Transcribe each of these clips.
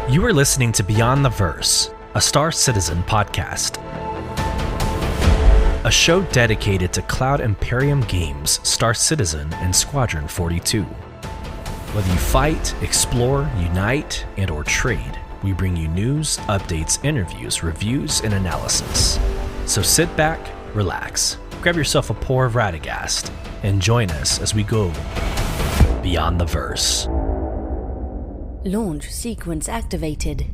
You are listening to Beyond the Verse, a Star Citizen podcast. A show dedicated to Cloud Imperium games, Star Citizen, and Squadron 42. Whether you fight, explore, unite, and or trade, we bring you news, updates, interviews, reviews, and analysis. So sit back, relax, grab yourself a pour of Radagast, and join us as we go Beyond the Verse. Launch sequence activated.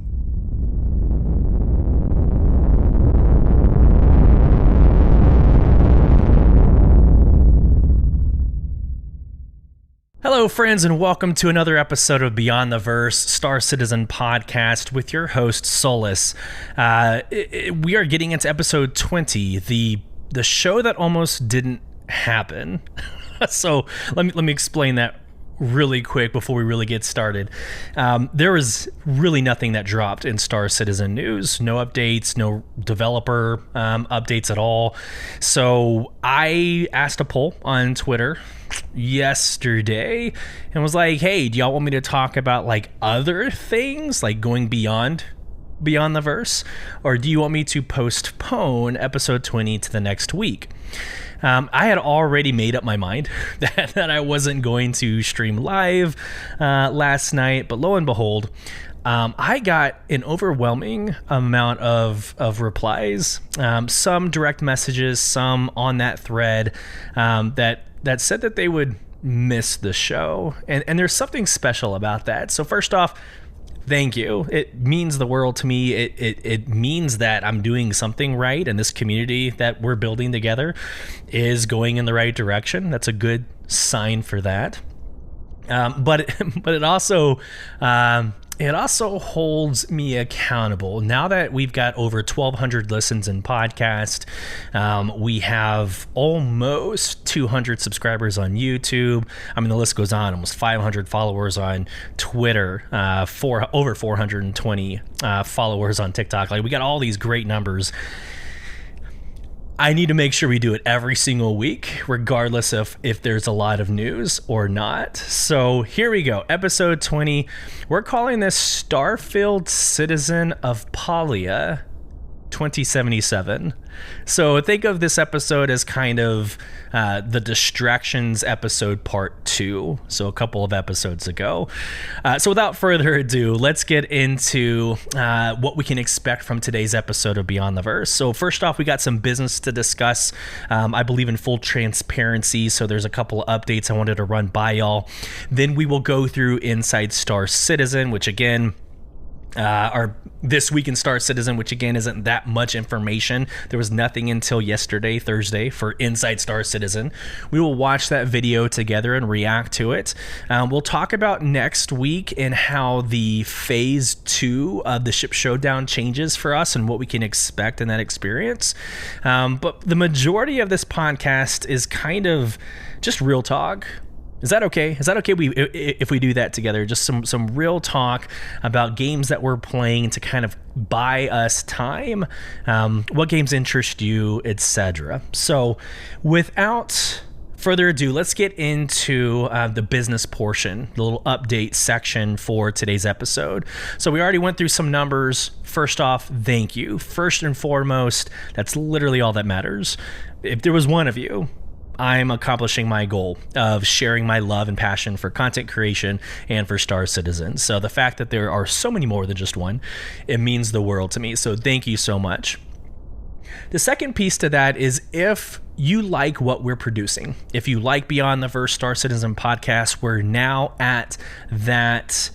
Hello, friends, and welcome to another episode of Beyond the Verse, Star Citizen podcast with your host, Solus. We are getting into episode 20, the show that almost didn't happen. So let me explain that really quick before we really get started. There was really nothing that dropped in Star Citizen news. No updates, no developer updates at all. So I asked a poll on Twitter yesterday and was like, hey, do y'all want me to talk about like other things, like going beyond the verse, or do you want me to postpone episode 20 to the next week? I had already made up my mind that I wasn't going to stream live last night, but lo and behold, I got an overwhelming amount of replies, some direct messages, some on that thread that said that they would miss the show, and there's something special about that. So first off, thank you. It means the world to me. It means that I'm doing something right, and this community that we're building together is going in the right direction. That's a good sign for that. But it also holds me accountable. Now that we've got over 1,200 listens in podcast, we have almost 200 subscribers on YouTube. I mean, the list goes on. Almost 500 followers on Twitter, over 420 followers on TikTok. Like, we got all these great numbers. I need to make sure we do it every single week, regardless of if there's a lot of news or not. So here we go. Episode 20. We're calling this Starfield Citizen of Palia 2077. So think of this episode as kind of the Distractions episode part 2. So a couple of episodes ago. So without further ado, let's get into what we can expect from today's episode of Beyond the Verse. So first off, we got some business to discuss. I believe in full transparency, so there's a couple of updates I wanted to run by y'all. Then we will go through Inside Star Citizen, which again, our This Week in Star Citizen, which again isn't that much information. There was nothing until yesterday, Thursday, for Inside Star Citizen. We will watch that video together and react to it. We'll talk about next week and how the phase 2 of the ship showdown changes for us and what we can expect in that experience. But the majority of this podcast is kind of just real talk. Is that okay? Is that okay if we do that together? Just some real talk about games that we're playing to kind of buy us time, what games interest you, etc. So without further ado, let's get into the business portion, the little update section for today's episode. So we already went through some numbers. First off, thank you. First and foremost, that's literally all that matters. If there was one of you, I'm accomplishing my goal of sharing my love and passion for content creation and for Star Citizen. So the fact that there are so many more than just one, it means the world to me. So thank you so much. The second piece to that is if you like what we're producing, if you like Beyond the Verse Star Citizen podcast, we're now at that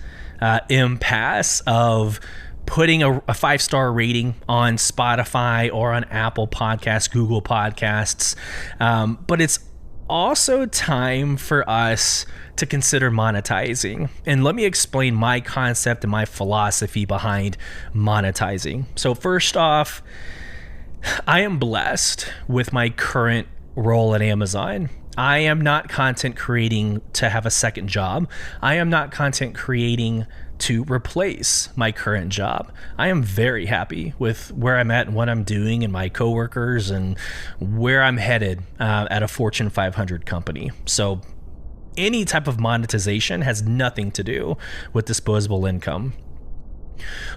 impasse of putting a 5-star rating on Spotify or on Apple Podcasts, Google Podcasts. But it's also time for us to consider monetizing. And let me explain my concept and my philosophy behind monetizing. So first off, I am blessed with my current role at Amazon. I am not content creating to have a second job. I am not content creating to replace my current job. I am very happy with where I'm at and what I'm doing and my coworkers and where I'm headed at a Fortune 500 company. So any type of monetization has nothing to do with disposable income.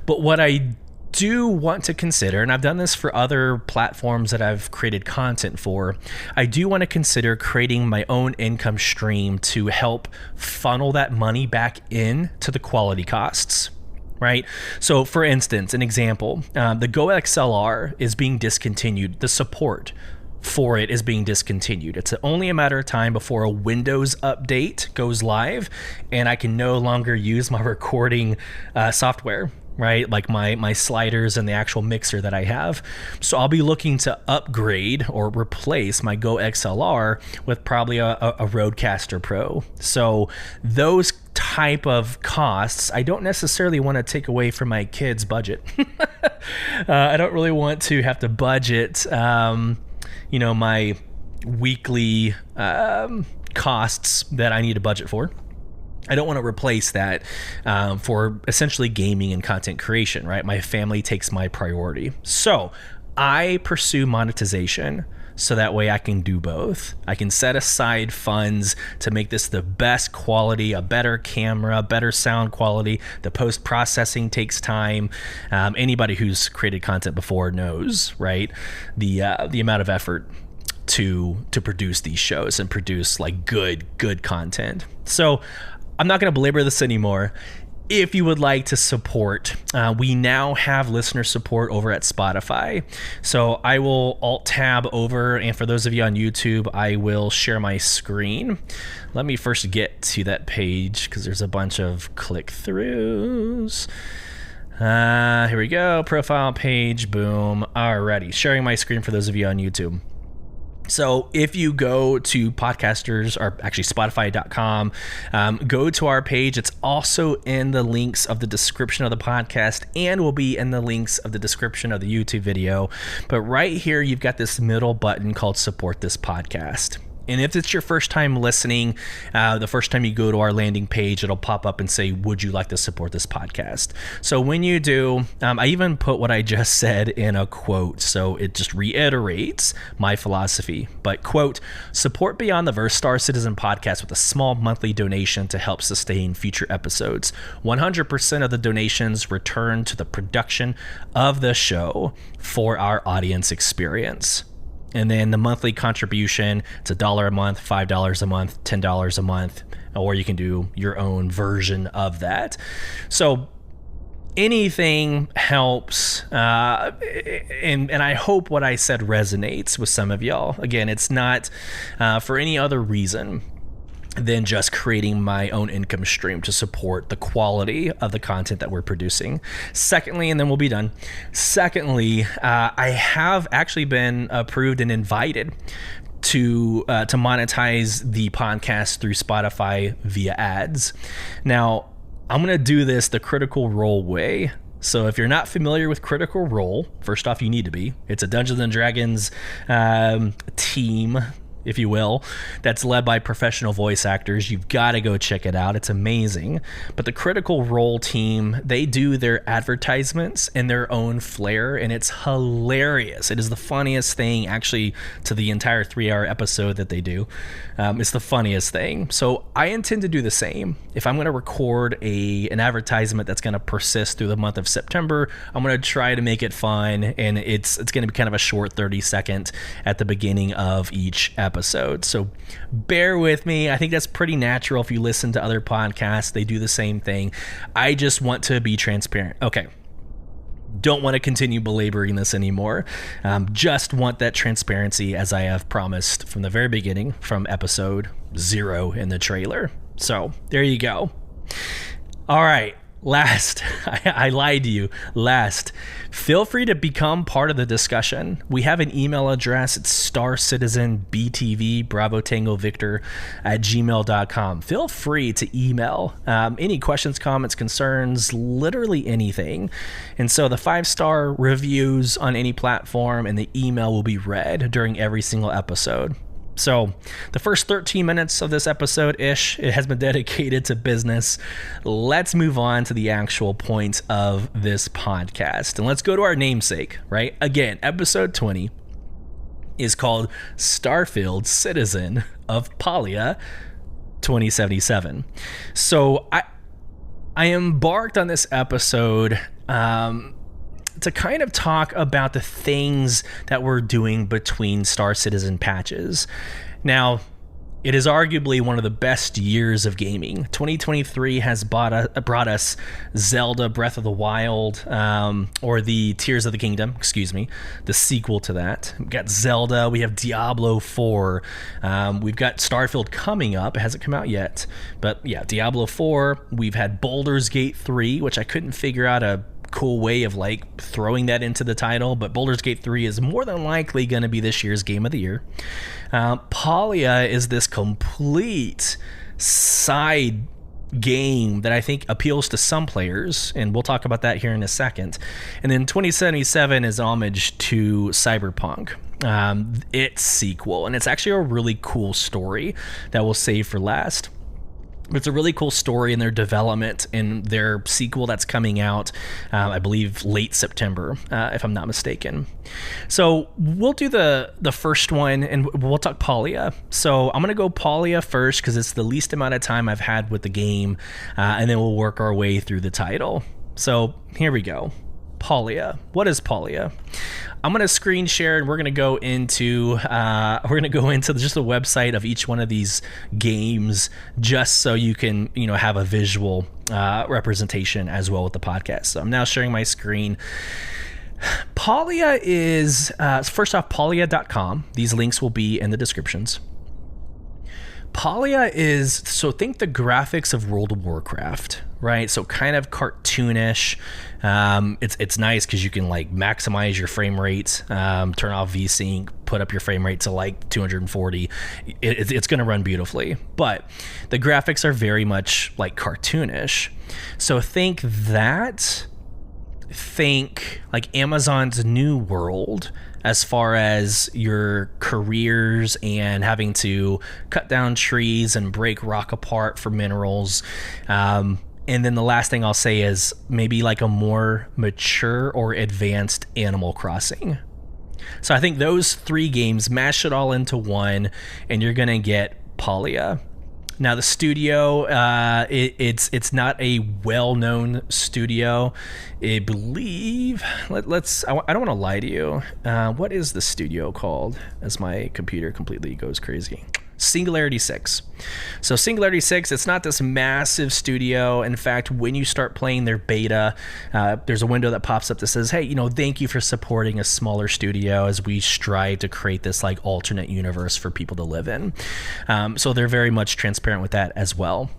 But what I do want to consider, and I've done this for other platforms that I've created content for, I do want to consider creating my own income stream to help funnel that money back in to the quality costs. Right? So for instance, an example, the Go XLR is being discontinued. The support for it is being discontinued. It's only a matter of time before a Windows update goes live and I can no longer use my recording software, right? Like my sliders and the actual mixer that I have. So I'll be looking to upgrade or replace my Go XLR with probably a Rodecaster Pro. So those type of costs, I don't necessarily want to take away from my kids' budget. I don't really want to have to budget, my weekly costs that I need to budget for. I don't want to replace that for essentially gaming and content creation, right? My family takes my priority. So I pursue monetization so that way I can do both. I can set aside funds to make this the best quality, a better camera, better sound quality. The post-processing takes time. Anybody who's created content before knows, right? The amount of effort to produce these shows and produce like good content. So I'm not going to belabor this anymore. If you would like to support, we now have listener support over at Spotify. So I will alt tab over, and for those of you on YouTube, I will share my screen. Let me first get to that page because there's a bunch of click-throughs. Here we go, profile page, boom. Alrighty, sharing my screen for those of you on YouTube. So if you go to podcasters, or actually Spotify.com, go to our page. It's also in the links of the description of the podcast and will be in the links of the description of the YouTube video. But right here, you've got this middle button called Support This Podcast. And if it's your first time listening, the first time you go to our landing page, it'll pop up and say, would you like to support this podcast? So when you do, I even put what I just said in a quote. So it just reiterates my philosophy. But quote, support Beyond the Verse Star Citizen podcast with a small monthly donation to help sustain future episodes. 100% of the donations return to the production of the show for our audience experience. And then the monthly contribution, it's $1 a month, $5 a month, $10 a month, or you can do your own version of that. So anything helps, and I hope what I said resonates with some of y'all. Again, it's not for any other reason than just creating my own income stream to support the quality of the content that we're producing. Secondly, and then we'll be done. Secondly, I have actually been approved and invited to monetize the podcast through Spotify via ads. Now, I'm going to do this the Critical Role way. So if you're not familiar with Critical Role, first off, you need to be. It's a Dungeons and Dragons team, if you will, that's led by professional voice actors. You've got to go check it out. It's amazing. But the Critical Role team, they do their advertisements in their own flair, and it's hilarious. It is the funniest thing, actually, to the entire 3-hour episode that they do. It's the funniest thing. So I intend to do the same. If I'm going to record an advertisement that's going to persist through the month of September, I'm going to try to make it fun, and it's going to be kind of a short 30-second at the beginning of each episode. So bear with me. I think that's pretty natural. If you listen to other podcasts, they do the same thing. I just want to be transparent. Okay. Don't want to continue belaboring this anymore. Just want that transparency, as I have promised from the very beginning, from episode 0 in the trailer. So there you go. All right. Last, I lied to you. Last, feel free to become part of the discussion. We have an email address. It's starcitizenbtv, Bravo Tango Victor, @gmail.com. Feel free to email any questions, comments, concerns, literally anything. And so the 5-star reviews on any platform and the email will be read during every single episode. So the first 13 minutes of this episode-ish, it has been dedicated to business. Let's move on to the actual point of this podcast. And let's go to our namesake, right? Again, episode 20 is called Starfield Citizen of Palia 2077. So I embarked on this episode to kind of talk about the things that we're doing between Star Citizen patches. Now, it is arguably one of the best years of gaming. 2023 has brought us Zelda Breath of the Wild, or the Tears of the Kingdom, the sequel to that. We've got Zelda, we have Diablo 4, we've got Starfield coming up. It hasn't come out yet, but yeah, Diablo 4. We've had Baldur's Gate 3, which I couldn't figure out a cool way of like throwing that into the title, but Baldur's Gate 3 is more than likely going to be this year's game of the year. Palia is this complete side game that I think appeals to some players, and we'll talk about that here in a second. And then 2077 is homage to Cyberpunk, its sequel, and it's actually a really cool story that we'll save for last. It's a really cool story in their development in their sequel that's coming out, I believe, late September, if I'm not mistaken. So we'll do the first one, and we'll talk Palia. So I'm going to go Palia first because it's the least amount of time I've had with the game, and then we'll work our way through the title. So here we go. Palia. What is Palia? I'm going to screen share, and we're going to go into just the website of each one of these games, just so you can have a visual representation as well with the podcast. So I'm now sharing my screen. Palia is first off, palia.com. These links will be in the descriptions. Palia is, so think the graphics of World of Warcraft, right? So kind of cartoonish. It's nice because you can like maximize your frame rate, turn off VSync, put up your frame rate to like 240. It's going to run beautifully, but the graphics are very much like cartoonish. So think like Amazon's New World, as far as your careers and having to cut down trees and break rock apart for minerals. And then the last thing I'll say is maybe like a more mature or advanced Animal Crossing. So I think those three games, mash it all into one, and you're going to get Palia. Now the studio, it's not a well-known studio. I believe. I don't want to lie to you. What is the studio called? As my computer completely goes crazy. Singularity 6. So Singularity 6, it's not this massive studio. In fact, when you start playing their beta, there's a window that pops up that says, hey, thank you for supporting a smaller studio as we strive to create this like alternate universe for people to live in. So they're very much transparent with that as well.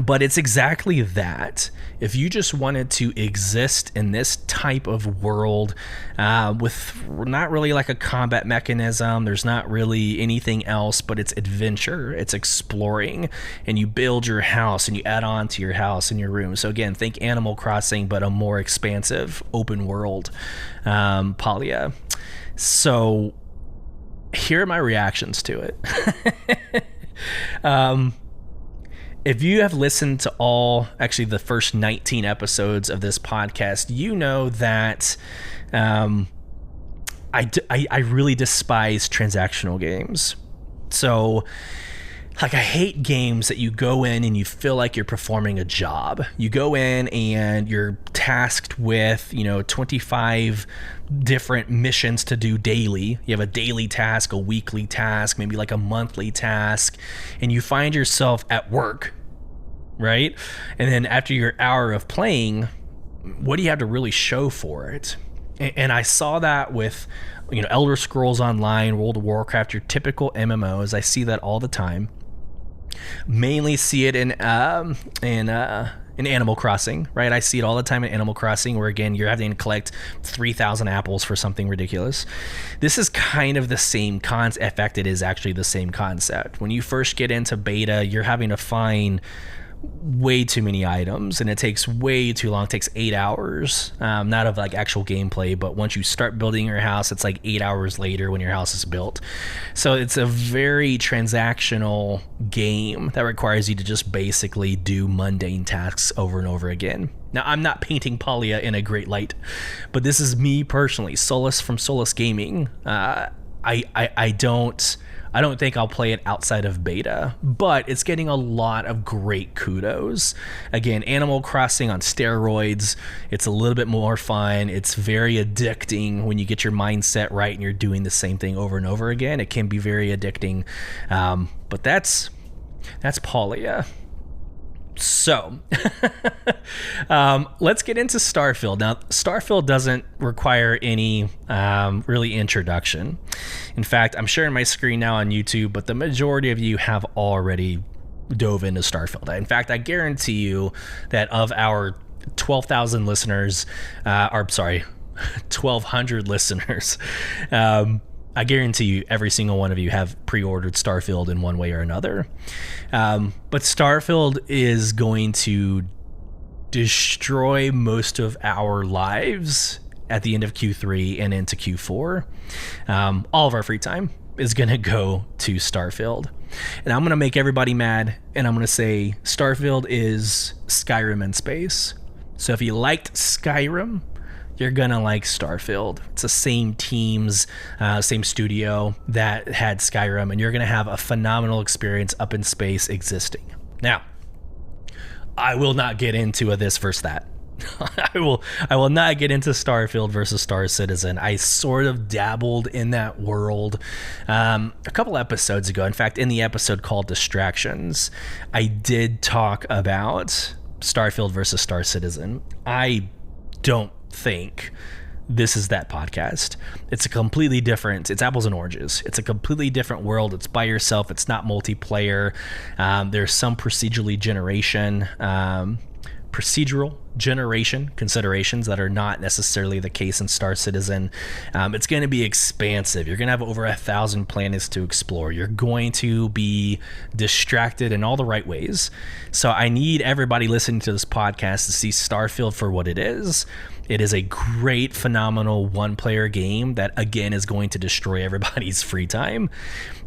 But it's exactly that. If you just wanted to exist in this type of world with not really like a combat mechanism, there's not really anything else, but it's adventure, it's exploring, and you build your house and you add on to your house and your room. So again, think Animal Crossing, but a more expansive open world Palia. So here are my reactions to it. If you have listened to the first 19 episodes of this podcast, you know that I really despise transactional games. So, like, I hate games that you go in and you feel like you're performing a job. You go in and you're tasked with, 25 different missions to do daily. You have a daily task, a weekly task, maybe like a monthly task, and you find yourself at work, right? And then after your hour of playing, what do you have to really show for it? And I saw that with, Elder Scrolls Online, World of Warcraft, your typical MMOs. I see that all the time. Mainly see it in Animal Crossing, right? I see it all the time in Animal Crossing, where again you're having to collect 3,000 apples for something ridiculous. This is kind of the same concept. In fact, it is actually the same concept. When you first get into beta, you're having to find way too many items, and it takes way too long. It takes 8 hours, not of like actual gameplay, but once you start building your house, it's like 8 hours later when your house is built. So it's a very transactional game that requires you to just basically do mundane tasks over and over again. Now, I'm not painting Palia in a great light, but this is me personally, Solus from Solus Gaming. I don't think I'll play it outside of beta, but it's getting a lot of great kudos. Again, Animal Crossing on steroids. It's a little bit more fun. It's very addicting when you get your mindset right and you're doing the same thing over and over again. It can be very addicting, but that's Palia. So let's get into Starfield. Now, Starfield doesn't require any really introduction. In fact, I'm sharing my screen now on YouTube, but the majority of you have already dove into Starfield. In fact, I guarantee you that of our 12,000 listeners, 1,200 listeners, I guarantee you every single one of you have pre-ordered Starfield in one way or another. But Starfield is going to destroy most of our lives at the end of Q3 and into Q4. All of our free time is going to go to Starfield. And I'm going to make everybody mad, and I'm going to say Starfield is Skyrim in space. So if you liked Skyrim, you're gonna like Starfield. It's the same teams, same studio that had Skyrim, and you're gonna have a phenomenal experience up in space existing. Now, I will not get into a this versus that. I will not get into Starfield versus Star Citizen. I sort of dabbled in that world a couple episodes ago. In fact, in the episode called Distractions, I did talk about Starfield versus Star Citizen. I don't think this is that podcast. It's a completely different, it's apples and oranges. It's a completely different world. It's by yourself. It's not multiplayer. There's some procedural generation considerations that are not necessarily the case in Star Citizen. It's going to be expansive. You're going to have over 1,000 planets to explore. You're going to be distracted in all the right ways. So I need everybody listening to this podcast to see Starfield for what it is. It is a great, phenomenal one-player game that, again, is going to destroy everybody's free time.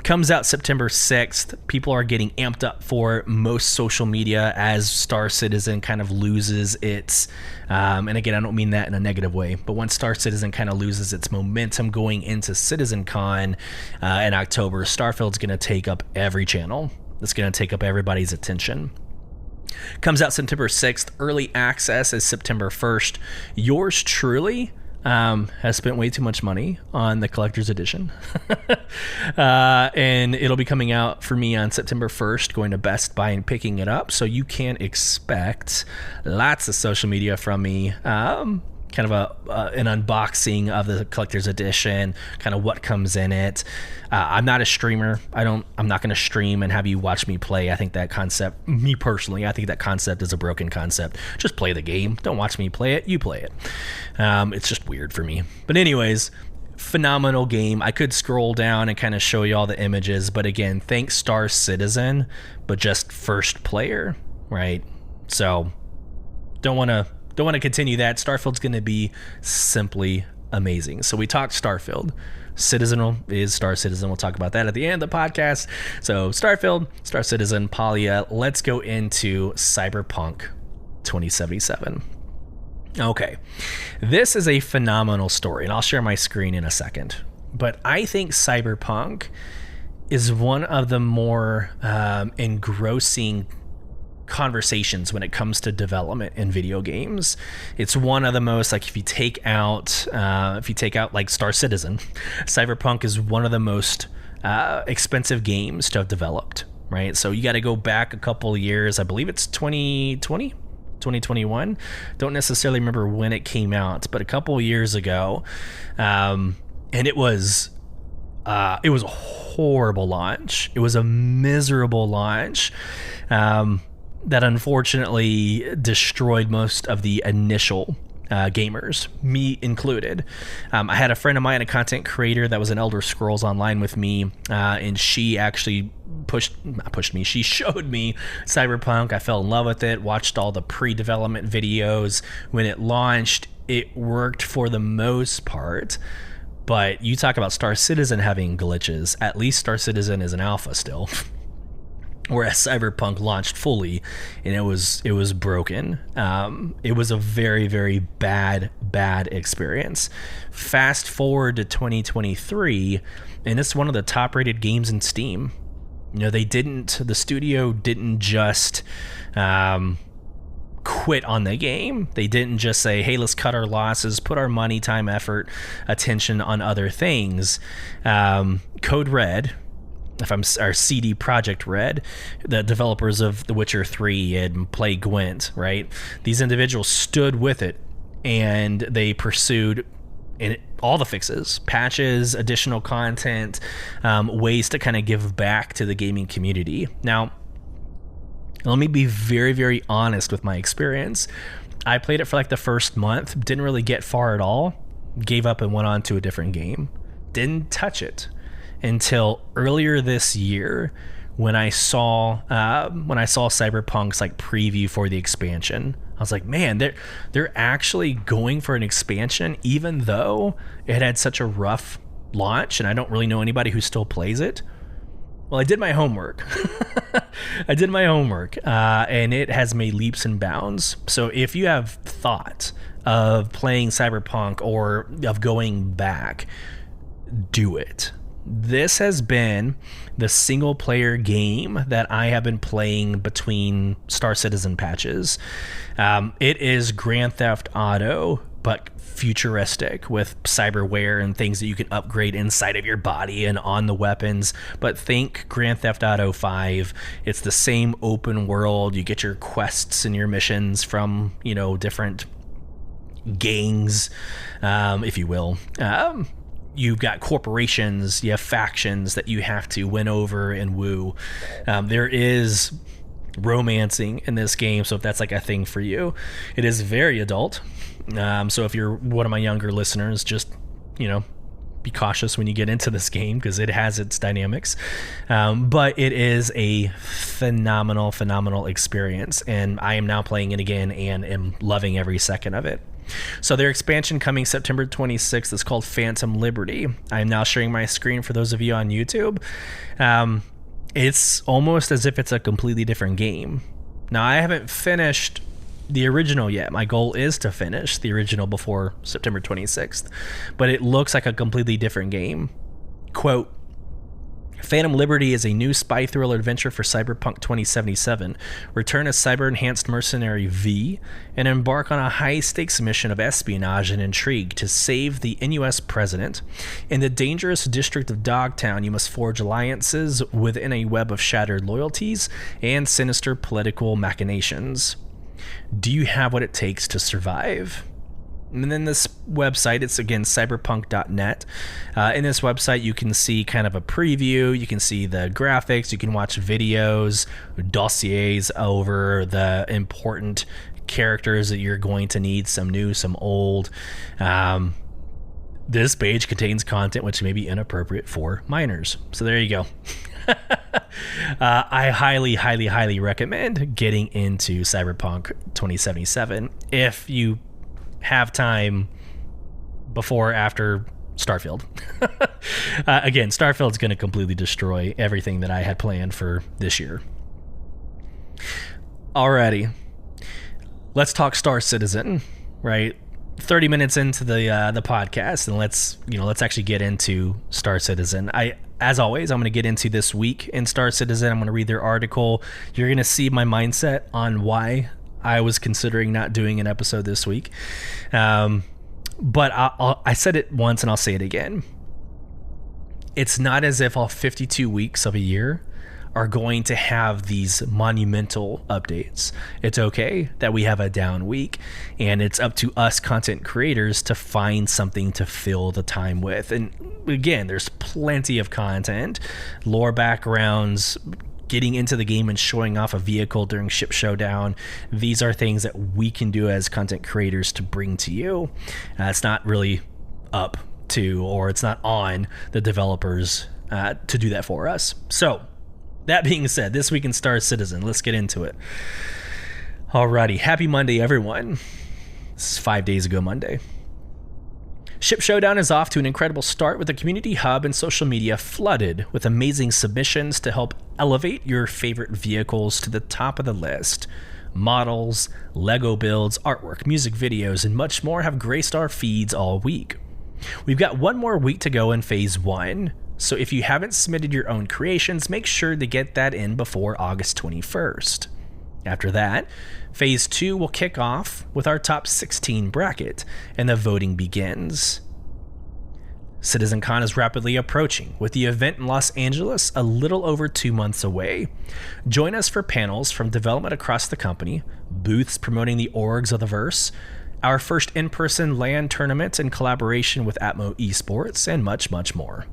Comes out September 6th. People are getting amped up for most social media as Star Citizen kind of loses its, and again, I don't mean that in a negative way, but once Star Citizen kind of loses its momentum going into CitizenCon in October, Starfield's going to take up every channel. It's going to take up everybody's attention. Comes out September 6th. Early access is September 1st. Yours truly has spent way too much money on the collector's edition. And it'll be coming out for me on September 1st, going to Best Buy and picking it up. So you can expect lots of social media from me. Kind of an unboxing of the collector's edition, kind of what comes in it. I'm not a streamer. I'm not going to stream and have you watch me play. I think that concept, me personally, I think that concept is a broken concept. Just play the game. Don't watch me play it. You play it. It's just weird for me. But anyways, phenomenal game. I could scroll down and kind of show you all the images, but again, thanks Star Citizen, but just first player, right? So don't want to continue that. Starfield's going to be simply amazing. So we talked Starfield. Citizen is Star Citizen. We'll talk about that at the end of the podcast. So Starfield, Star Citizen, Palia. Let's go into Cyberpunk 2077. Okay. This is a phenomenal story, and I'll share my screen in a second. But I think Cyberpunk is one of the more engrossing conversations when it comes to development in video games. It's one of the most, like, if you take out like Star Citizen, Cyberpunk is one of the most expensive games to have developed, right? So you got to go back a couple of years. I believe it's 2020, 2021. Don't necessarily remember when it came out, but a couple of years ago. And it was a horrible launch. It was a miserable launch. That unfortunately destroyed most of the initial gamers, me included. I had a friend of mine, a content creator that was in Elder Scrolls Online with me, and she actually she showed me Cyberpunk. I fell in love with it, watched all the pre-development videos. When it launched, it worked for the most part. But you talk about Star Citizen having glitches. At least Star Citizen is an alpha still. whereas Cyberpunk launched fully and it was broken. It was a very, very bad experience. Fast forward to 2023, and it's one of the top rated games in Steam. The studio didn't just quit on the game. They didn't just say, hey, let's cut our losses, put our money, time, effort, attention on other things. Code Red, our CD Projekt Red, the developers of The Witcher 3 and Plague Gwent, right? These individuals stood with it, and they pursued all the fixes, patches, additional content, ways to kind of give back to the gaming community. Now, let me be very, very honest with my experience. I played it for like the first month, didn't really get far at all, gave up and went on to a different game. Didn't touch it until earlier this year when I saw Cyberpunk's like preview for the expansion. I was like, man, they're actually going for an expansion, even though it had such a rough launch, and I don't really know anybody who still plays it. Well, I did my homework. And it has made leaps and bounds. So if you have thought of playing Cyberpunk or of going back, do it. This has been the single player game that I have been playing between Star Citizen patches. It is Grand Theft Auto, but futuristic with cyberware and things that you can upgrade inside of your body and on the weapons. But think Grand Theft Auto 5. It's the same open world. You get your quests and your missions from, different gangs, if you will. You've got corporations, you have factions that you have to win over and woo. There is romancing in this game, so if that's like a thing for you, it is very adult. So if you're one of my younger listeners, just, be cautious when you get into this game because it has its dynamics. But it is a phenomenal experience, and I am now playing it again and am loving every second of it. So their expansion coming September 26th is called Phantom Liberty. I'm now sharing my screen for those of you on YouTube. It's almost as if it's a completely different game. Now, I haven't finished the original yet. My goal is to finish the original before September 26th, but it looks like a completely different game. Quote, Phantom Liberty is a new spy thriller adventure for Cyberpunk 2077. Return as cyber-enhanced mercenary V and embark on a high-stakes mission of espionage and intrigue to save the NUS president. In the dangerous district of Dogtown, you must forge alliances within a web of shattered loyalties and sinister political machinations. Do you have what it takes to survive? And then this website, it's again cyberpunk.net. In this website, you can see kind of a preview. You can see the graphics. You can watch videos, dossiers over the important characters that you're going to need, some new, some old. This page contains content which may be inappropriate for minors. So there you go. I highly recommend getting into Cyberpunk 2077 if you have time before or after Starfield. Again, Starfield's going to completely destroy everything that I had planned for this year. Alrighty, let's talk Star Citizen, right? 30 minutes into the podcast, and let's actually get into Star Citizen. As always, I'm going to get into this week in Star Citizen. I'm going to read their article. You're going to see my mindset on why I was considering not doing an episode this week. But I said it once and I'll say it again. It's not as if all 52 weeks of a year are going to have these monumental updates. It's okay that we have a down week, and it's up to us content creators to find something to fill the time with. And again, there's plenty of content, lore backgrounds, getting into the game and showing off a vehicle during Ship Showdown. These are things that we can do as content creators to bring to you. It's not really up to, or it's not on the developers to do that for us. So that being said, this week in Star Citizen, let's get into it. Alrighty, happy Monday, everyone. This is 5 days ago Monday. Ship Showdown is off to an incredible start with the community hub and social media flooded with amazing submissions to help elevate your favorite vehicles to the top of the list. Models, Lego builds, artwork, music videos, and much more have graced our feeds all week. We've got one more week to go in Phase 1, so if you haven't submitted your own creations, make sure to get that in before August 21st. After that, Phase 2 will kick off with our top 16 bracket, and the voting begins. CitizenCon is rapidly approaching, with the event in Los Angeles a little over 2 months away. Join us for panels from development across the company, booths promoting the orgs of the verse, our first in-person LAN tournament in collaboration with Atmo Esports, and much, much more.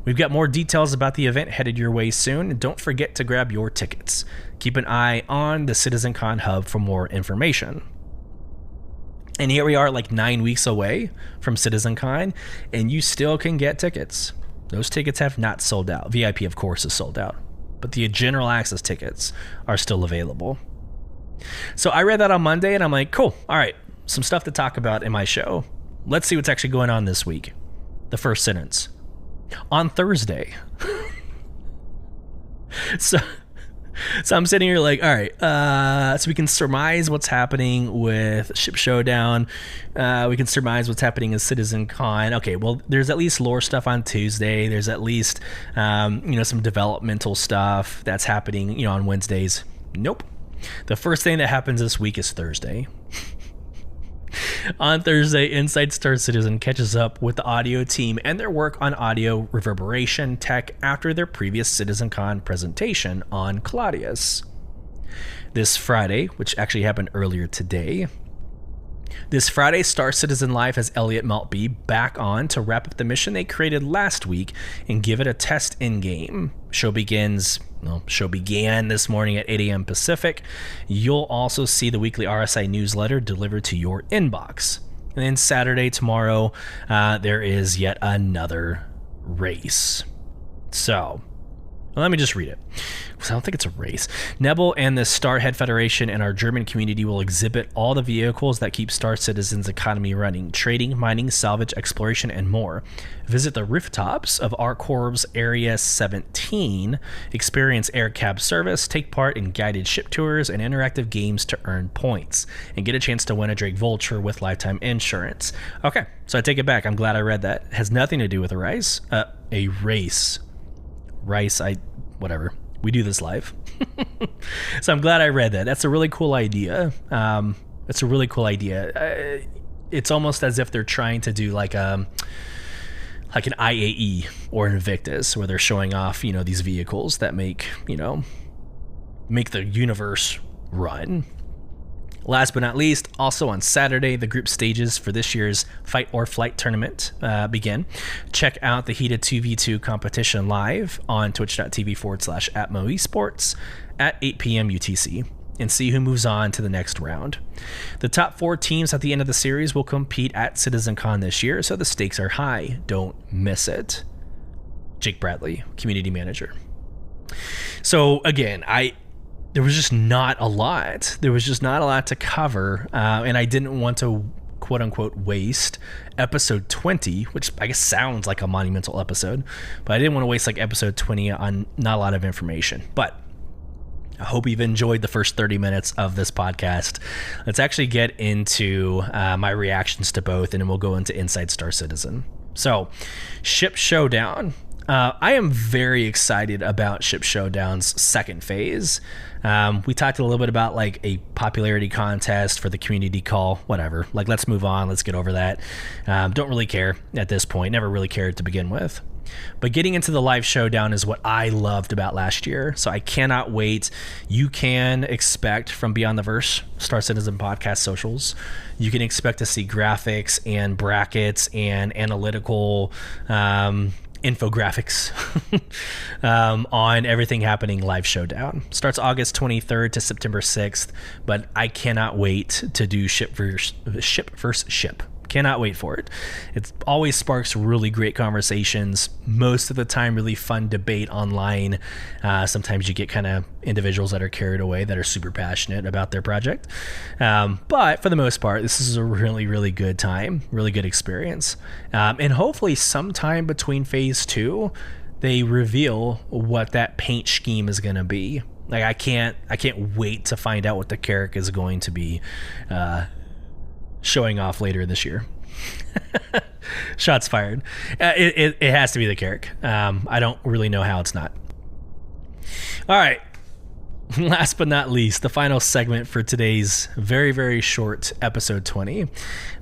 We've got more details about the event headed your way soon, and don't forget to grab your tickets. Keep an eye on the CitizenCon Hub for more information. And here we are, like 9 weeks away from CitizenCon, and you still can get tickets. Those tickets have not sold out. VIP, of course, is sold out, but the general access tickets are still available. So I read that on Monday, and I'm like, cool, all right, some stuff to talk about in my show. Let's see what's actually going on this week. The first sentence. On Thursday. So I'm sitting here like, all right, so we can surmise what's happening with Ship Showdown. We can surmise what's happening in CitizenCon. Okay, well, there's at least lore stuff on Tuesday. There's at least, some developmental stuff that's happening, on Wednesdays. Nope. The first thing that happens this week is Thursday. On Thursday, Inside Star Citizen catches up with the audio team and their work on audio reverberation tech after their previous CitizenCon presentation on Claudius. This Friday, which actually happened earlier today, Star Citizen Live has Elliot Maltby back on to wrap up the mission they created last week and give it a test in-game. Show began this morning at 8 a.m. Pacific. You'll also see the weekly RSI newsletter delivered to your inbox. And then Saturday, tomorrow, there is yet another race. So, let me just read it. I don't think it's a race. Nebel and the Starhead Federation and our German community will exhibit all the vehicles that keep Star Citizen's economy running: trading, mining, salvage, exploration, and more. Visit the rooftops of ArcCorp's Area 17, experience air cab service, take part in guided ship tours and interactive games to earn points, and get a chance to win a Drake Vulture with lifetime insurance. Okay, so I take it back. I'm glad I read that. It has nothing to do with a race. Whatever. We do this live. So I'm glad I read that. That's a really cool idea. It's almost as if they're trying to do like an IAE or an Invictus, where they're showing off, these vehicles that make the universe run. Last but not least, also on Saturday, the group stages for this year's Fight or Flight tournament begin. Check out the heated 2v2 competition live on twitch.tv/Atmo Esports at 8 p.m. UTC and see who moves on to the next round. The top 4 teams at the end of the series will compete at CitizenCon this year, so the stakes are high. Don't miss it. Jake Bradley, community manager. So again, there was just not a lot. There was just not a lot to cover, and I didn't want to, quote unquote, waste episode 20, which I guess sounds like a monumental episode, but I didn't want to waste like episode 20 on not a lot of information. But I hope you've enjoyed the first 30 minutes of this podcast. Let's actually get into my reactions to both, and then we'll go into Inside Star Citizen. So, Ship Showdown. I am very excited about Ship Showdown's second phase. We talked a little bit about like a popularity contest for the community call, whatever. Like, let's move on. Let's get over that. Don't really care at this point. Never really cared to begin with. But getting into the live showdown is what I loved about last year. So I cannot wait. You can expect from Beyond the Verse, Star Citizen Podcast socials, you can expect to see graphics and brackets and analytical infographics on everything happening live showdown. Starts August 23rd to September 6th, but I cannot wait to do ship versus ship. Cannot wait for it. It always sparks really great conversations. Most of the time, really fun debate online. Sometimes you get kind of individuals that are carried away that are super passionate about their project. But for the most part, this is a really, really good time, really good experience. And hopefully sometime between phase 2, they reveal what that paint scheme is going to be. Like I can't wait to find out what the character is going to be showing off later this year. Shots fired. It has to be the character. I don't really know how it's not. All right. Last but not least, the final segment for today's very, very short episode 20.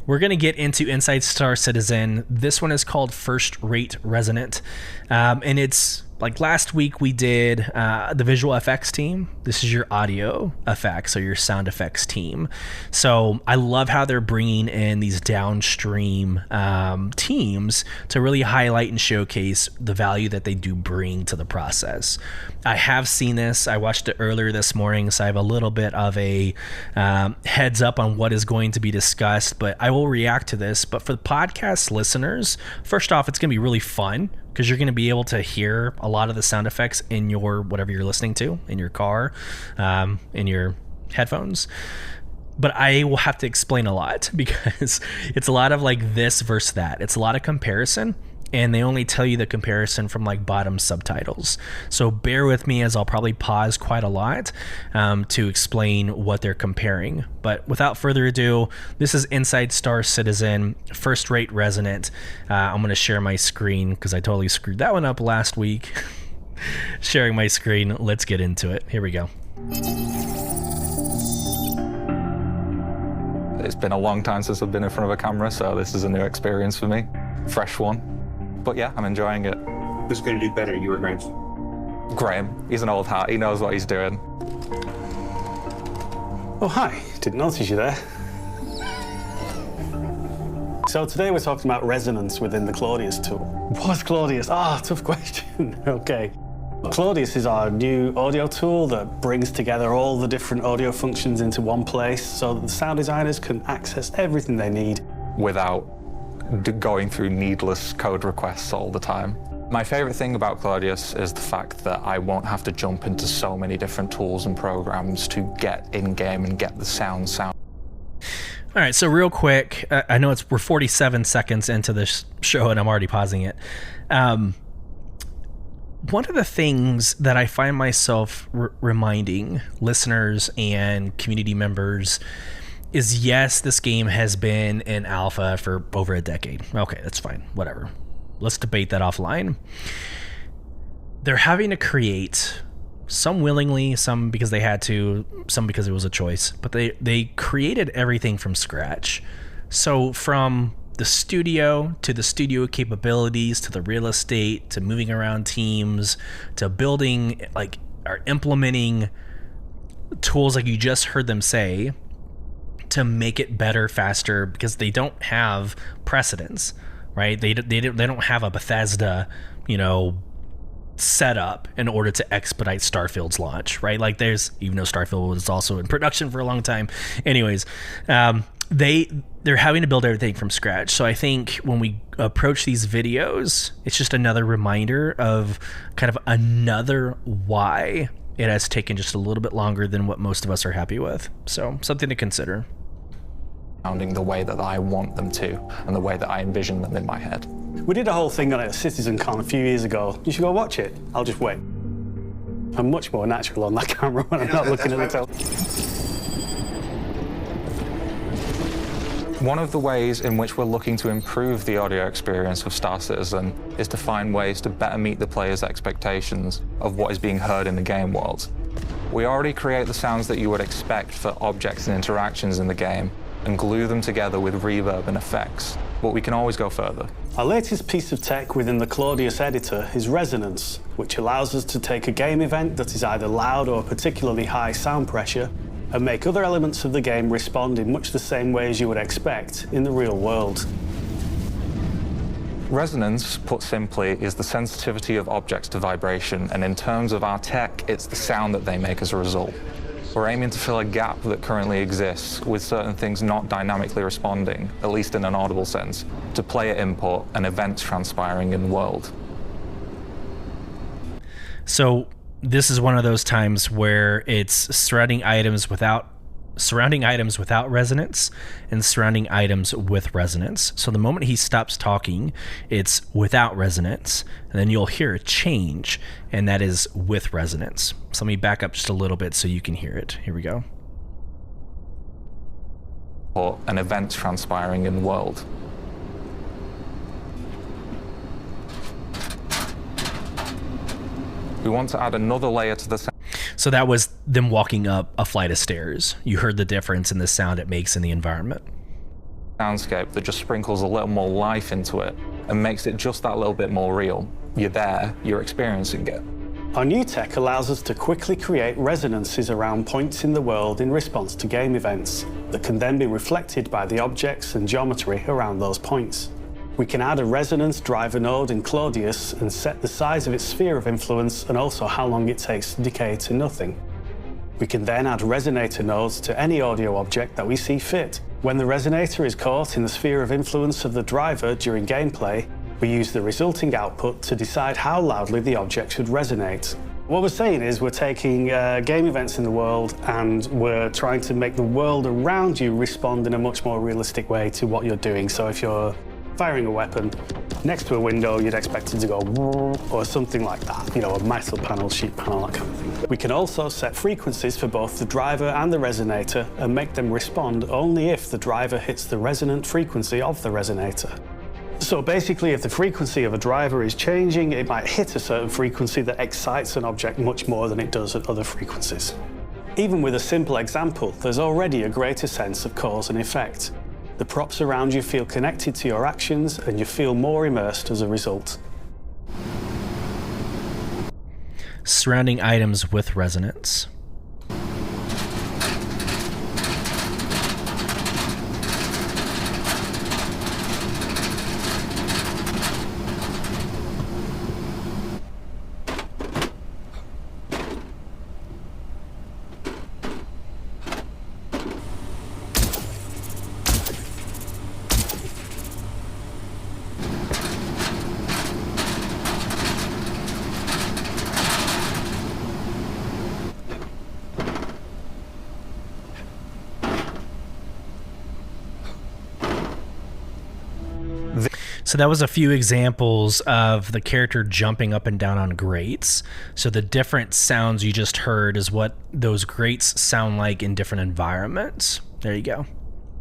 We're going to get into Inside Star Citizen. This one is called First Rate Resonant. And it's like last week we did the visual effects team. This is your audio effects or your sound effects team. So I love how they're bringing in these downstream teams to really highlight and showcase the value that they do bring to the process. I have seen this. I watched it earlier this morning, so I have a little bit of a heads up on what is going to be discussed, but I will react to this. But for the podcast listeners, first off, it's going to be really fun because you're going to be able to hear a lot of the sound effects in your whatever you're listening to, in your car, in your headphones. But I will have to explain a lot because it's a lot of like this versus that. It's a lot of comparison, and they only tell you the comparison from like bottom subtitles. So bear with me as I'll probably pause quite a lot to explain what they're comparing. But without further ado, this is Inside Star Citizen, First Rate Resonant. I'm going to share my screen because I totally screwed that one up last week. Sharing my screen. Let's get into it. Here we go. It's been a long time since I've been in front of a camera, so this is a new experience for me. Fresh one. But yeah, I'm enjoying it. Who's going to do better, you or Graham? Graham, he's an old hat. He knows what he's doing. Oh, hi. Didn't notice you there. So today we're talking about resonance within the Claudius tool. What's Claudius? Tough question. Okay. Claudius is our new audio tool that brings together all the different audio functions into one place so that the sound designers can access everything they need without going through needless code requests all the time. My favorite thing about Claudius is the fact that I won't have to jump into so many different tools and programs to get in-game and get the sound. All right, so real quick, I know we're 47 seconds into this show and I'm already pausing it. One of the things that I find myself reminding listeners and community members is, yes, this game has been in alpha for over a decade. Okay, that's fine, whatever. Let's debate that offline. They're having to create, some willingly, some because they had to, some because it was a choice, but they created everything from scratch. So from the studio to the studio capabilities to the real estate to moving around teams to building, like, or implementing tools like you just heard them say to make it better, faster, because they don't have precedence, right? They don't have a Bethesda, set up in order to expedite Starfield's launch, right? Like there's, even though Starfield was also in production for a long time. Anyways, they're having to build everything from scratch. So I think when we approach these videos, it's just another reminder of kind of another why it has taken just a little bit longer than what most of us are happy with. So something to consider. Sounding the way that I want them to and the way that I envision them in my head. We did a whole thing on it at CitizenCon a few years ago. You should go watch it. I'll just wait. I'm much more natural on that camera when I'm not looking at the television. One of the ways in which we're looking to improve the audio experience of Star Citizen is to find ways to better meet the player's expectations of what is being heard in the game world. We already create the sounds that you would expect for objects and interactions in the game and glue them together with reverb and effects, but we can always go further. Our latest piece of tech within the Claudius editor is resonance, which allows us to take a game event that is either loud or particularly high sound pressure and make other elements of the game respond in much the same way as you would expect in the real world. Resonance, put simply, is the sensitivity of objects to vibration, and in terms of our tech, it's the sound that they make as a result. We're aiming to fill a gap that currently exists with certain things not dynamically responding, at least in an audible sense, to player input and events transpiring in the world. So this is one of those times where it's threading items without surrounding items without resonance and surrounding items with resonance. So the moment he stops talking, it's without resonance, and then you'll hear a change, and that is with resonance. So let me back up just a little bit so you can hear it. Here we go. Or an event transpiring in the world. We want to add another layer to the sound. So that was them walking up a flight of stairs. You heard the difference in the sound it makes in the environment. Soundscape that just sprinkles a little more life into it and makes it just that little bit more real. You're there, you're experiencing it. Our new tech allows us to quickly create resonances around points in the world in response to game events that can then be reflected by the objects and geometry around those points. We can add a resonance driver node in Claudius and set the size of its sphere of influence and also how long it takes to decay to nothing. We can then add resonator nodes to any audio object that we see fit. When the resonator is caught in the sphere of influence of the driver during gameplay, we use the resulting output to decide how loudly the object should resonate. What we're saying is we're taking game events in the world and we're trying to make the world around you respond in a much more realistic way to what you're doing. So if you're firing a weapon next to a window, you'd expect it to go or something like that, you know, a metal panel, sheet panel, that kind of thing. We can also set frequencies for both the driver and the resonator and make them respond only if the driver hits the resonant frequency of the resonator. So basically, if the frequency of a driver is changing, it might hit a certain frequency that excites an object much more than it does at other frequencies. Even with a simple example, there's already a greater sense of cause and effect. The props around you feel connected to your actions, and you feel more immersed as a result. Surrounding items with resonance. So that was a few examples of the character jumping up and down on grates. So the different sounds you just heard is what those grates sound like in different environments. There you go.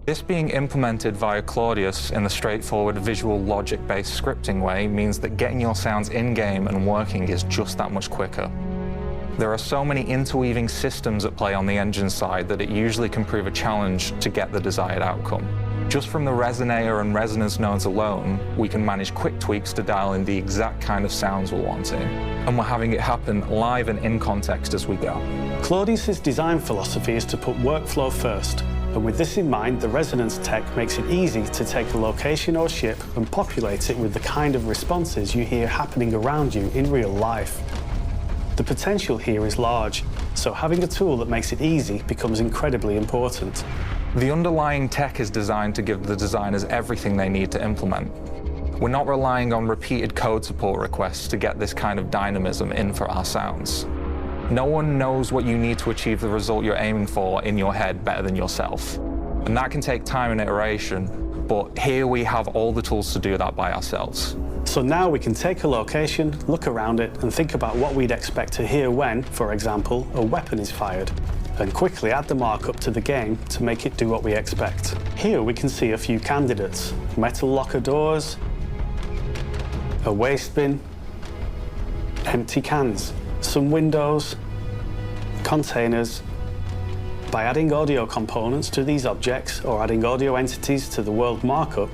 This being implemented via Claudius in the straightforward visual logic-based scripting way means that getting your sounds in-game and working is just that much quicker. There are so many interweaving systems at play on the engine side that it usually can prove a challenge to get the desired outcome. Just from the resonator and resonance nodes alone, we can manage quick tweaks to dial in the exact kind of sounds we're wanting. And we're having it happen live and in context as we go. Claudius's design philosophy is to put workflow first. And with this in mind, the resonance tech makes it easy to take a location or ship and populate it with the kind of responses you hear happening around you in real life. The potential here is large, so having a tool that makes it easy becomes incredibly important. The underlying tech is designed to give the designers everything they need to implement. We're not relying on repeated code support requests to get this kind of dynamism in for our sounds. No one knows what you need to achieve the result you're aiming for in your head better than yourself. And that can take time and iteration, but here we have all the tools to do that by ourselves. So now we can take a location, look around it, and think about what we'd expect to hear when, for example, a weapon is fired, and quickly add the markup to the game to make it do what we expect. Here we can see a few candidates: metal locker doors, a waste bin, empty cans, some windows, containers. By adding audio components to these objects or adding audio entities to the world markup,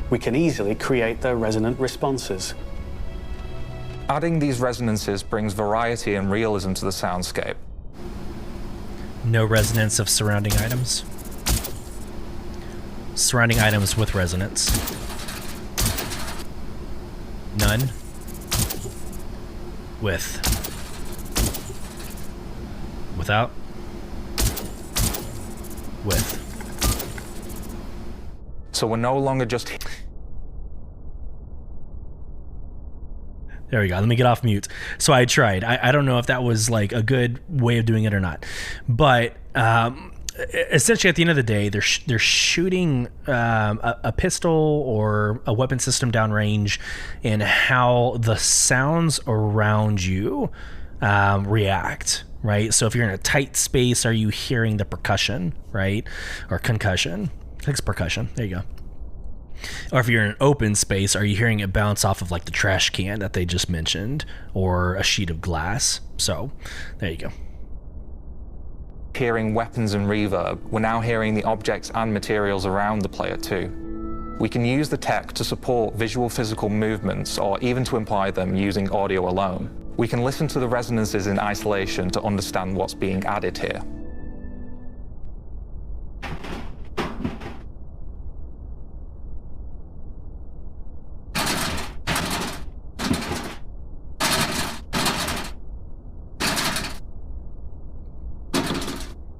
we can easily create their resonant responses. Adding these resonances brings variety and realism to the soundscape. No resonance of surrounding items. Surrounding items with resonance. None. With. Without. With. So we're no longer just... There we go. Let me get off mute. So I tried. I don't know if that was like a good way of doing it or not. But essentially, at the end of the day, they're shooting a pistol or a weapon system downrange, and how the sounds around you react, right? So if you're in a tight space, are you hearing the percussion, right? Or concussion? I think it's percussion. There you go. Or if you're in an open space, are you hearing it bounce off of like the trash can that they just mentioned, or a sheet of glass? So there you go. Hearing weapons and reverb, we're now hearing the objects and materials around the player too. We can use the tech to support visual physical movements, or even to imply them using audio alone. We can listen to the resonances in isolation to understand what's being added here.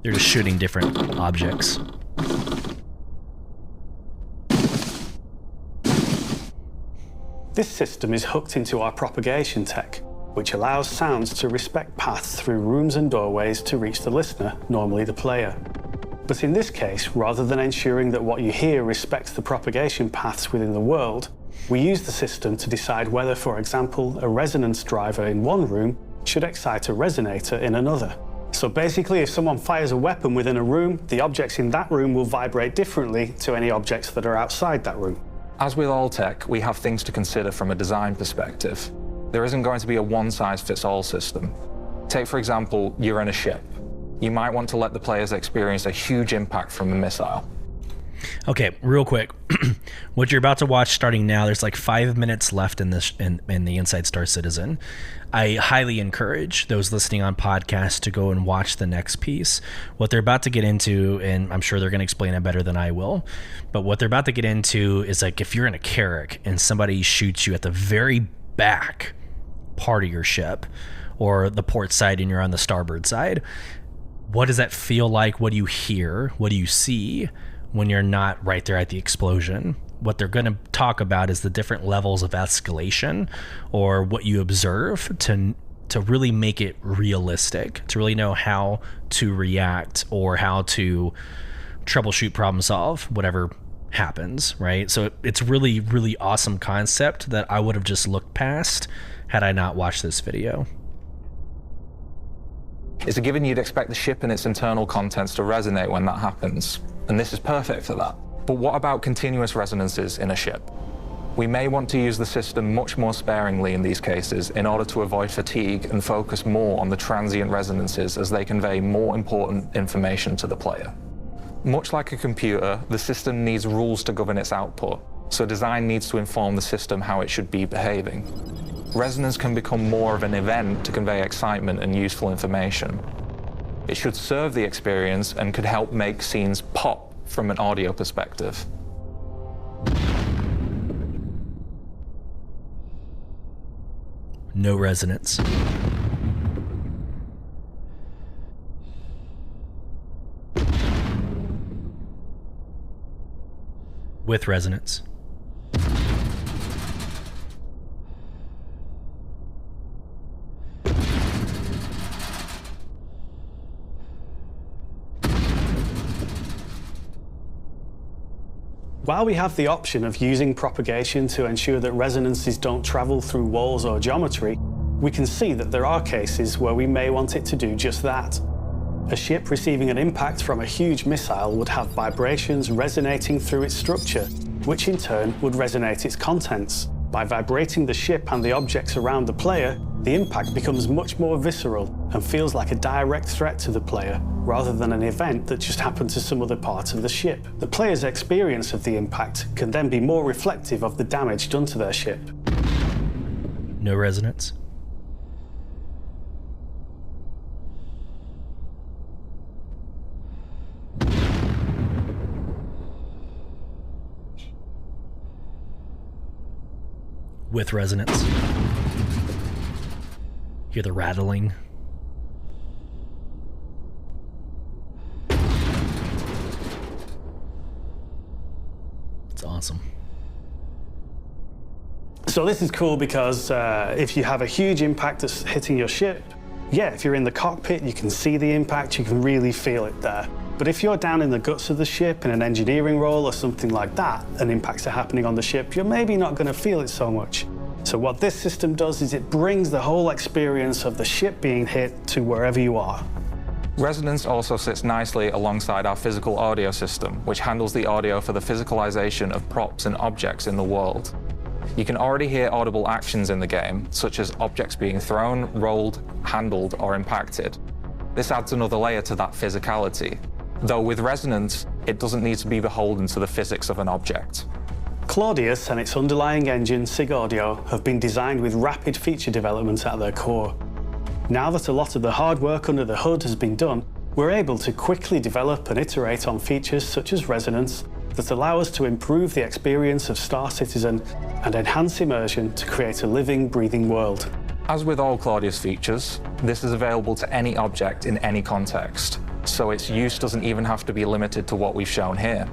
They're just shooting different objects. This system is hooked into our propagation tech, which allows sounds to respect paths through rooms and doorways to reach the listener, normally the player. But in this case, rather than ensuring that what you hear respects the propagation paths within the world, we use the system to decide whether, for example, a resonance driver in one room should excite a resonator in another. So basically, if someone fires a weapon within a room, the objects in that room will vibrate differently to any objects that are outside that room. As with all tech, we have things to consider from a design perspective. There isn't going to be a one-size-fits-all system. Take, for example, you're in a ship. You might want to let the players experience a huge impact from a missile. Okay, real quick. What you're about to watch starting now, there's like 5 minutes left in this in the Inside Star Citizen. I highly encourage those listening on podcasts to go and watch the next piece. What they're about to get into, and I'm sure they're going to explain it better than I will, but what they're about to get into is like if you're in a Carrack and somebody shoots you at the very back part of your ship, or the port side and you're on the starboard side, what does that feel like? What do you hear? What do you see when you're not right there at the explosion? What they're going to talk about is the different levels of escalation, or what you observe to really make it realistic, to really know how to react or how to troubleshoot, problem solve, whatever happens, right? So it's really, really awesome concept that I would have just looked past had I not watched this video. It's a given you'd expect the ship and its internal contents to resonate when that happens, and this is perfect for that. But what about continuous resonances in a ship? We may want to use the system much more sparingly in these cases in order to avoid fatigue and focus more on the transient resonances as they convey more important information to the player. Much like a computer, the system needs rules to govern its output, so design needs to inform the system how it should be behaving. Resonance can become more of an event to convey excitement and useful information. It should serve the experience and could help make scenes pop from an audio perspective. No resonance. With resonance. While we have the option of using propagation to ensure that resonances don't travel through walls or geometry, we can see that there are cases where we may want it to do just that. A ship receiving an impact from a huge missile would have vibrations resonating through its structure, which in turn would resonate its contents. By vibrating the ship and the objects around the player, the impact becomes much more visceral and feels like a direct threat to the player, rather than an event that just happened to some other part of the ship. The player's experience of the impact can then be more reflective of the damage done to their ship. No resonance. With resonance. Hear the rattling. It's awesome. So this is cool because if you have a huge impact that's hitting your ship, yeah, if you're in the cockpit, you can see the impact, you can really feel it there. But if you're down in the guts of the ship in an engineering role or something like that, and impacts are happening on the ship, you're maybe not going to feel it so much. So what this system does is it brings the whole experience of the ship being hit to wherever you are. Resonance also sits nicely alongside our physical audio system, which handles the audio for the physicalization of props and objects in the world. You can already hear audible actions in the game, such as objects being thrown, rolled, handled, or impacted. This adds another layer to that physicality, though with Resonance, it doesn't need to be beholden to the physics of an object. Claudius and its underlying engine, SIG Audio, have been designed with rapid feature development at their core. Now that a lot of the hard work under the hood has been done, we're able to quickly develop and iterate on features such as Resonance that allow us to improve the experience of Star Citizen and enhance immersion to create a living, breathing world. As with all Claudius features, this is available to any object in any context, so its use doesn't even have to be limited to what we've shown here.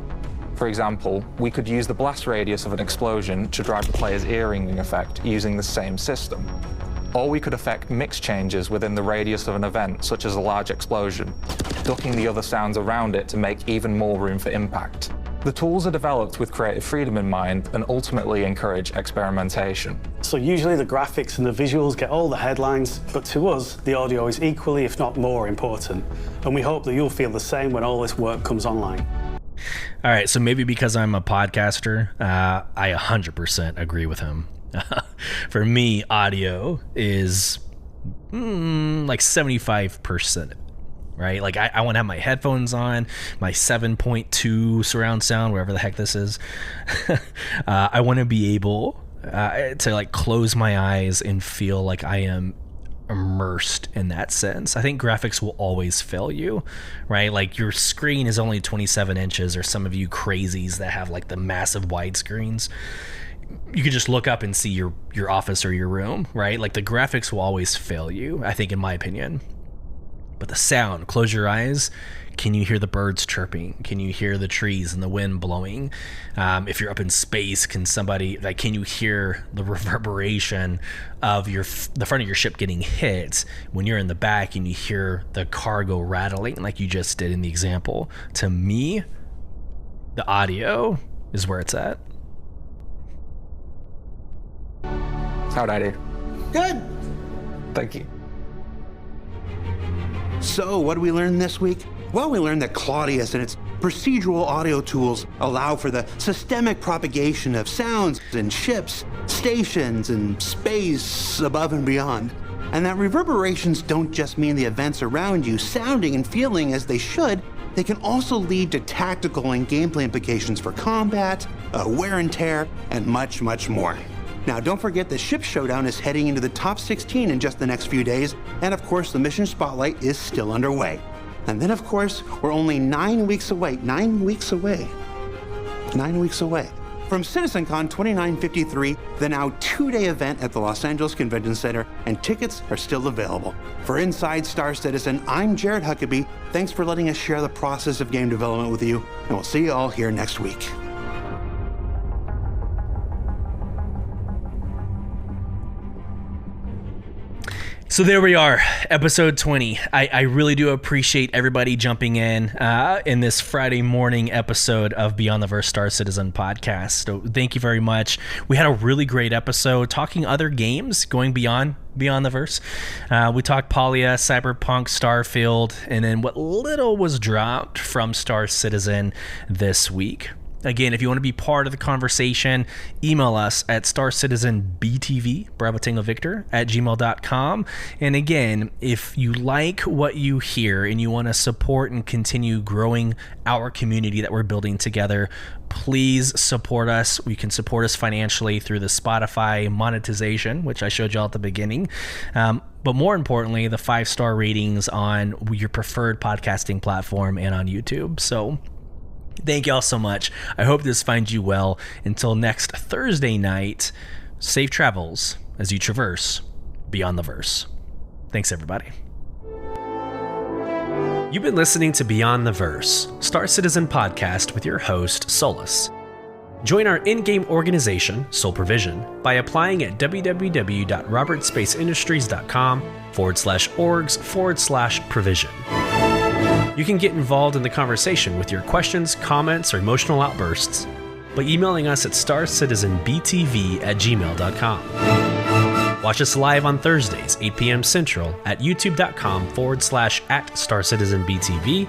For example, we could use the blast radius of an explosion to drive the player's ear-ringing effect using the same system. Or we could affect mix changes within the radius of an event, such as a large explosion, ducking the other sounds around it to make even more room for impact. The tools are developed with creative freedom in mind and ultimately encourage experimentation. So usually the graphics and the visuals get all the headlines, but to us, the audio is equally, if not more, important. And we hope that you'll feel the same when all this work comes online. All right, so maybe because I'm a podcaster, I 100% agree with him. For me, audio is like 75%, right? Like I want to have my headphones on, my 7.2 surround sound, wherever the heck this is. I want to be able to like close my eyes and feel like I am immersed in that sense. I think graphics will always fail you, right? Like your screen is only 27 inches, or some of you crazies that have like the massive widescreens, you could just look up and see your office or your room, right? Like the graphics will always fail you, I think, in my opinion. But the sound, close your eyes. Can you hear the birds chirping? Can you hear the trees and the wind blowing? If you're up in space, can you hear the reverberation of the front of your ship getting hit when you're in the back and you hear the cargo rattling like you just did in the example? To me, the audio is where it's at. How'd I do? Good. Thank you. So, what did we learn this week? Well, we learned that Claudius and its procedural audio tools allow for the systemic propagation of sounds in ships, stations, and space above and beyond. And that reverberations don't just mean the events around you sounding and feeling as they should, they can also lead to tactical and gameplay implications for combat, wear and tear, and much, much more. Now, don't forget the Ship Showdown is heading into the top 16 in just the next few days, and of course, the Mission Spotlight is still underway. And then, of course, we're only 9 weeks away. 9 weeks away. 9 weeks away from CitizenCon 2953, the now 2-day event at the Los Angeles Convention Center, and tickets are still available. For Inside Star Citizen, I'm Jared Huckabee. Thanks for letting us share the process of game development with you, and we'll see you all here next week. So there we are, episode 20. I really do appreciate everybody jumping in this Friday morning episode of Beyond the Verse Star Citizen podcast. So thank you very much. We had a really great episode talking other games, going beyond the verse. We talked Palia, Cyberpunk, Starfield, and then what little was dropped from Star Citizen this week. Again, if you want to be part of the conversation, email us at starcitizenbtv, Bravo Tango Victor, @gmail.com. And again, if you like what you hear and you want to support and continue growing our community that we're building together, please support us. You can support us financially through the Spotify monetization, which I showed you all at the beginning. But more importantly, the 5-star ratings on your preferred podcasting platform and on YouTube. So thank y'all so much. I hope this finds you well. Until next Thursday night, safe travels as you traverse beyond the verse. Thanks, everybody. You've been listening to Beyond the Verse, Star Citizen podcast with your host, Solus. Join our in-game organization, Sol Provision, by applying at www.robertspaceindustriescom/orgs/provision. You can get involved in the conversation with your questions, comments, or emotional outbursts by emailing us at starcitizenbtv@gmail.com. Watch us live on Thursdays, 8 p.m. Central at youtube.com/@StarCitizenBTV,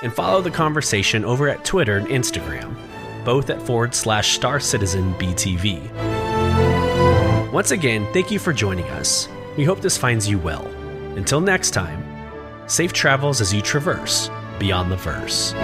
and follow the conversation over at Twitter and Instagram, both at /StarCitizenBTV. Once again, thank you for joining us. We hope this finds you well. Until next time, safe travels as you traverse beyond the verse.